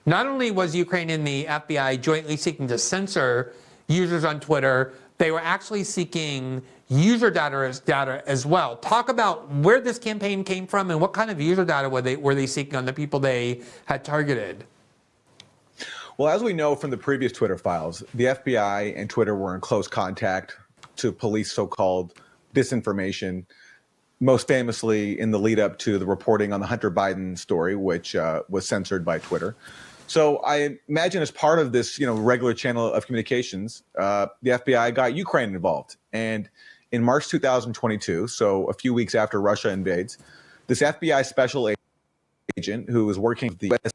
not only was Ukraine and the FBI jointly seeking to censor users on Twitter, they were actually seeking user data as well. Talk about where this campaign came from and what kind of user data were they seeking on the people they had targeted. Well, as we know from the previous Twitter files, the FBI and Twitter were in close contact to police so-called disinformation, most famously in the lead up to the reporting on the Hunter Biden story, which was censored by Twitter. So I imagine as part of this, regular channel of communications, the FBI got Ukraine involved. And in March 2022, so a few weeks after Russia invades, this FBI special agent who was working at the U.S.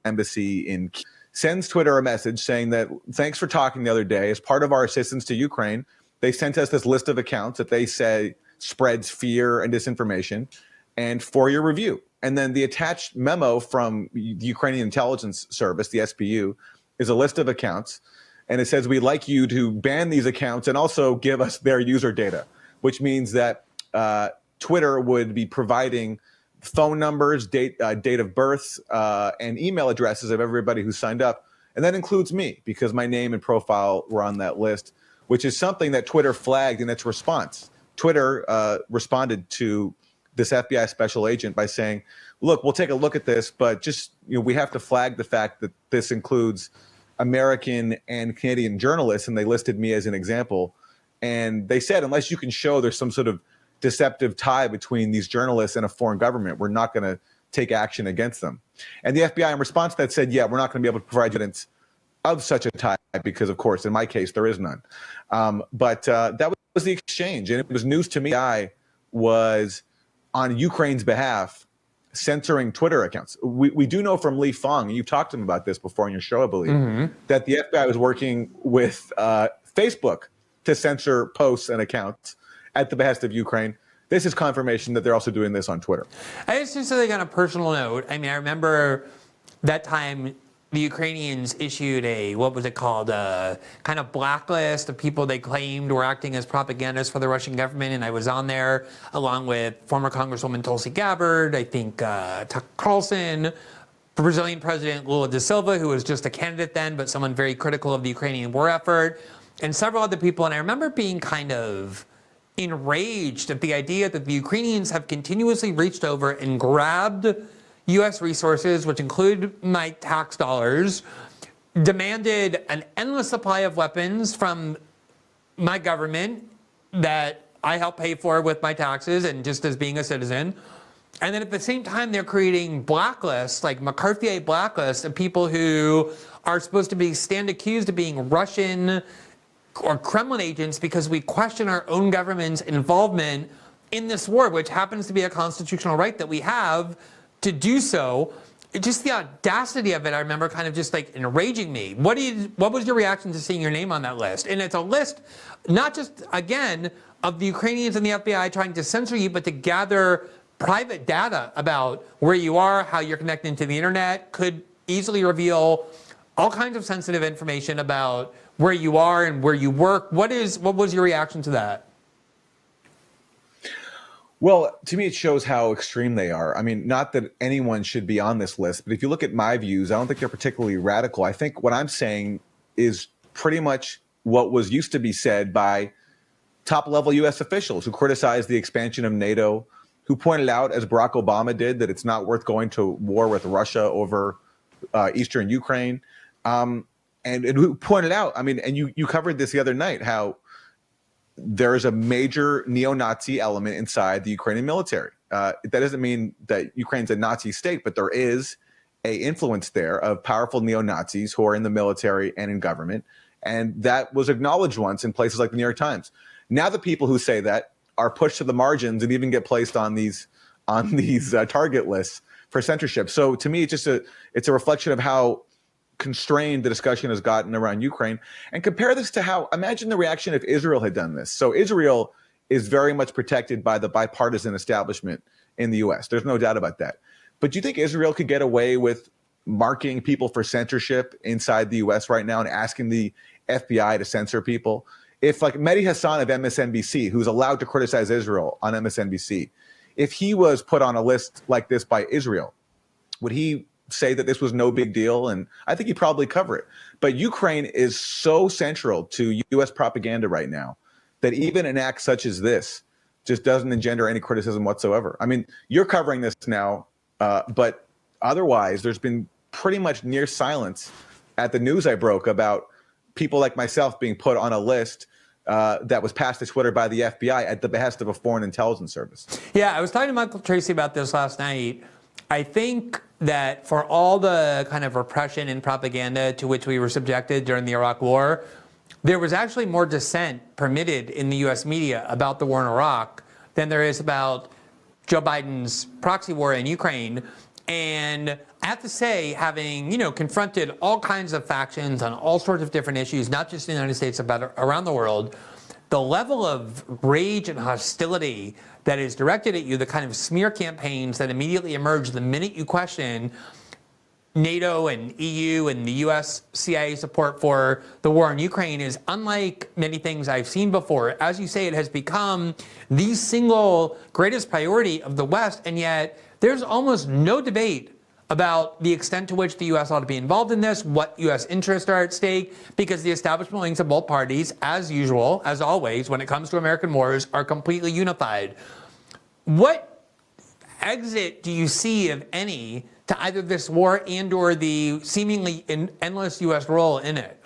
Embassy in Kyiv sends Twitter a message saying that thanks for talking the other day. As part of our assistance to Ukraine, they sent us this list of accounts that they say spreads fear and disinformation, and for your review. And then the attached memo from the Ukrainian intelligence service, the SBU, is a list of accounts. And it says, we'd like you to ban these accounts and also give us their user data, which means that Twitter would be providing phone numbers, date of birth, and email addresses of everybody who signed up. And that includes me, because my name and profile were on that list, which is something that Twitter flagged in its response. Twitter responded to this FBI special agent by saying, look, we'll take a look at this, but just, we have to flag the fact that this includes American and Canadian journalists, and they listed me as an example. And they said, unless you can show there's some sort of deceptive tie between these journalists and a foreign government, we're not going to take action against them. And the FBI in response to that said, yeah, we're not going to be able to provide evidence of such a tie because, of course, in my case, there is none. But that was the exchange. And it was news to me. I was on Ukraine's behalf censoring Twitter accounts. We do know from Lee Fong, and you've talked to him about this before on your show, I believe, that the FBI was working with Facebook to censor posts and accounts at the behest of Ukraine. This is confirmation that they're also doing this on Twitter. I just something on a personal note. I mean, I remember that time the Ukrainians issued a, what was it called, a kind of blacklist of people they claimed were acting as propagandists for the Russian government, and I was on there along with former Congresswoman Tulsi Gabbard, I think Tucker Carlson, Brazilian President Lula da Silva, who was just a candidate then, but someone very critical of the Ukrainian war effort, and several other people. And I remember being kind of enraged at the idea that the Ukrainians have continuously reached over and grabbed U.S. resources, which include my tax dollars, demanded an endless supply of weapons from my government that I help pay for with my taxes and just as being a citizen. And then at the same time, they're creating blacklists, like McCarthyite blacklists, of people who are supposed to stand accused of being Russian or Kremlin agents because we question our own government's involvement in this war, which happens to be a constitutional right that we have to do so. Just the audacity of it, I remember kind of just like enraging me. What was your reaction to seeing your name on that list? And it's a list, not just, again, of the Ukrainians and the FBI trying to censor you, but to gather private data about where you are, how you're connecting to the internet, could easily reveal all kinds of sensitive information about where you are and where you work. What was your reaction to that? Well, to me, it shows how extreme they are. I mean, not that anyone should be on this list, but if you look at my views, I don't think they're particularly radical. I think what I'm saying is pretty much what was used to be said by top-level U.S. officials who criticized the expansion of NATO, who pointed out, as Barack Obama did, that it's not worth going to war with Russia over eastern Ukraine, and who pointed out, I mean, and you covered this the other night, how there is a major neo-Nazi element inside the Ukrainian military. That doesn't mean that Ukraine's a Nazi state, but there is an influence there of powerful neo-Nazis who are in the military and in government. And that was acknowledged once in places like the New York Times. Now the people who say that are pushed to the margins and even get placed on these target lists for censorship. So to me, it's a reflection of how constrained the discussion has gotten around Ukraine. And compare this to how, imagine the reaction if Israel had done this. So Israel is very much protected by the bipartisan establishment in the US. There's no doubt about that. But do you think Israel could get away with marking people for censorship inside the US right now and asking the FBI to censor people? If like Mehdi Hassan of MSNBC, who's allowed to criticize Israel on MSNBC, if he was put on a list like this by Israel, would he say that this was no big deal, and I think he'd probably cover it. But Ukraine is so central to U.S. propaganda right now that even an act such as this just doesn't engender any criticism whatsoever. I mean, you're covering this now, but otherwise, there's been pretty much near silence at the news I broke about people like myself being put on a list that was passed to Twitter by the FBI at the behest of a foreign intelligence service. Yeah, I was talking to Michael Tracy about this last night. I think that for all the kind of repression and propaganda to which we were subjected during the Iraq War, there was actually more dissent permitted in the U.S. media about the war in Iraq than there is about Joe Biden's proxy war in Ukraine. And I have to say, having, confronted all kinds of factions on all sorts of different issues, not just in the United States, but around the world, the level of rage and hostility that is directed at you, the kind of smear campaigns that immediately emerge the minute you question NATO and EU and the US CIA support for the war in Ukraine is unlike many things I've seen before. As you say, it has become the single greatest priority of the West, and yet there's almost no debate about the extent to which the U.S. ought to be involved in this, what U.S. interests are at stake, because the establishment wings of both parties, as usual, as always, when it comes to American wars, are completely unified. What exit do you see, if any, to either this war and or the seemingly endless U.S. role in it?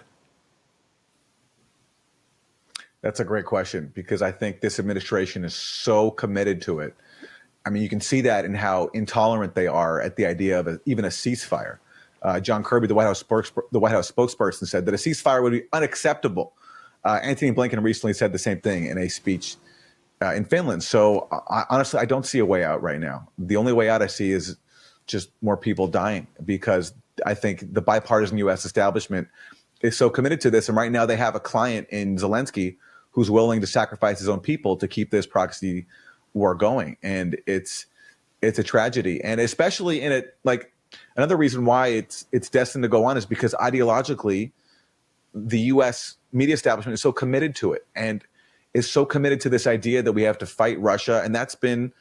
That's a great question, because I think this administration is so committed to it. I mean, you can see that in how intolerant they are at the idea of even a ceasefire. John Kirby, the White House spokesperson, said that a ceasefire would be unacceptable. Antony Blinken recently said the same thing in a speech in Finland. So honestly, I don't see a way out right now. The only way out I see is just more people dying, because I think the bipartisan U.S. establishment is so committed to this. And right now they have a client in Zelensky who's willing to sacrifice his own people to keep this proxy war going. And it's a tragedy. And especially in it, like, another reason why it's destined to go on is because ideologically, the U.S. media establishment is so committed to it and is so committed to this idea that we have to fight Russia. And that's been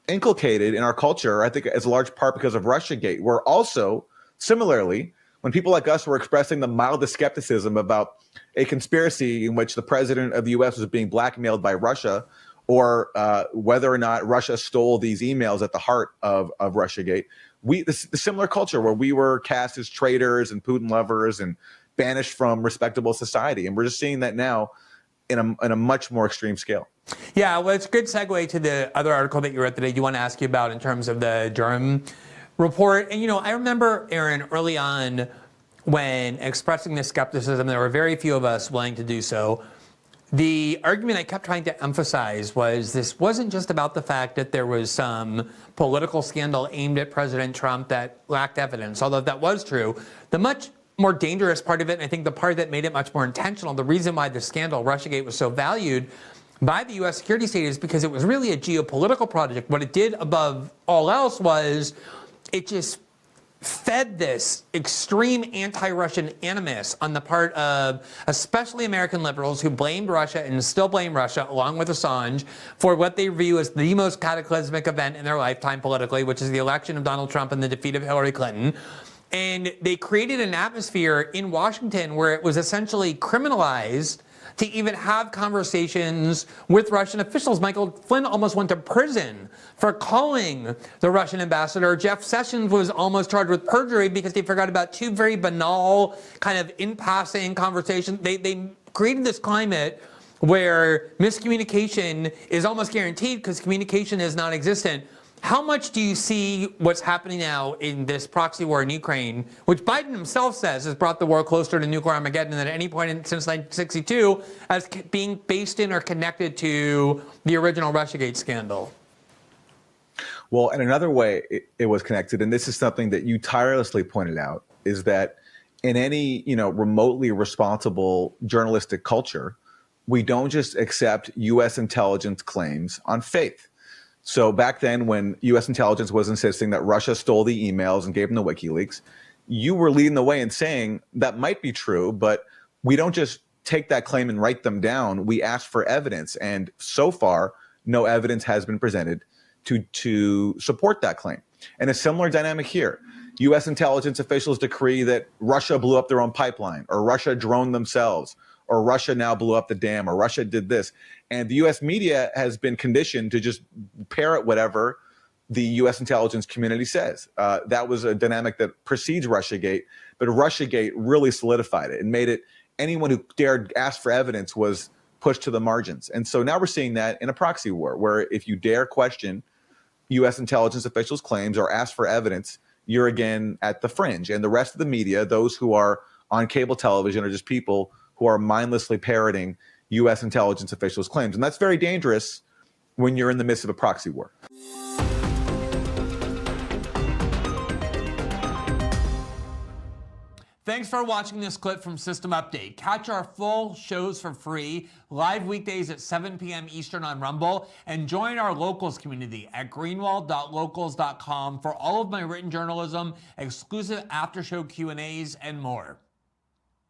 inculcated in our culture, I think, as a large part because of Russiagate. We're also, similarly, when people like us were expressing the mildest skepticism about a conspiracy in which the president of the U.S. was being blackmailed by Russia, or whether or not Russia stole these emails at the heart of Russiagate, the similar culture where we were cast as traitors and Putin lovers and banished from respectable society. And we're just seeing that now in a much more extreme scale. Yeah, well, it's a good segue to the other article that you wrote that I do want to ask you about in terms of the Durham report. And, I remember, Aaron, early on when expressing this skepticism, there were very few of us willing to do so. The argument I kept trying to emphasize was this wasn't just about the fact that there was some political scandal aimed at President Trump that lacked evidence, although that was true. The much more dangerous part of it, and I think the part that made it much more intentional, the reason why the scandal, Russiagate, was so valued by the U.S. security state is because it was really a geopolitical project. What it did above all else was it just fed this extreme anti-Russian animus on the part of especially American liberals who blamed Russia and still blame Russia, along with Assange, for what they view as the most cataclysmic event in their lifetime politically, which is the election of Donald Trump and the defeat of Hillary Clinton. And they created an atmosphere in Washington where it was essentially criminalized to even have conversations with Russian officials. Michael Flynn almost went to prison for calling the Russian ambassador. Jeff Sessions was almost charged with perjury because they forgot about two very banal kind of in-passing conversations. They created this climate where miscommunication is almost guaranteed because communication is non-existent. How much do you see what's happening now in this proxy war in Ukraine, which Biden himself says has brought the war closer to nuclear Armageddon than at any point since 1962, as being based in or connected to the original Russiagate scandal? Well, in another way, it was connected, and this is something that you tirelessly pointed out, is that in any remotely responsible journalistic culture, we don't just accept U.S. intelligence claims on faith. So back then, when U.S. intelligence was insisting that Russia stole the emails and gave them the WikiLeaks, you were leading the way and saying that might be true, but we don't just take that claim and write them down. We ask for evidence. And so far, no evidence has been presented to support that claim. And a similar dynamic here. U.S. intelligence officials decree that Russia blew up their own pipeline, or Russia droned themselves, or Russia now blew up the dam, or Russia did this. And the U.S. media has been conditioned to just parrot whatever the U.S. intelligence community says. That was a dynamic that precedes Russiagate, but Russiagate really solidified it and made it anyone who dared ask for evidence was pushed to the margins. And so now we're seeing that in a proxy war, where if you dare question U.S. intelligence officials' claims or ask for evidence, you're again at the fringe. And the rest of the media, those who are on cable television, are just people who are mindlessly parroting U.S. intelligence officials' claims. And that's very dangerous when you're in the midst of a proxy war. Thanks for watching this clip from System Update. Catch our full shows for free, live weekdays at 7 p.m. Eastern on Rumble, and join our locals community at greenwald.locals.com for all of my written journalism, exclusive after-show Q&As, and more.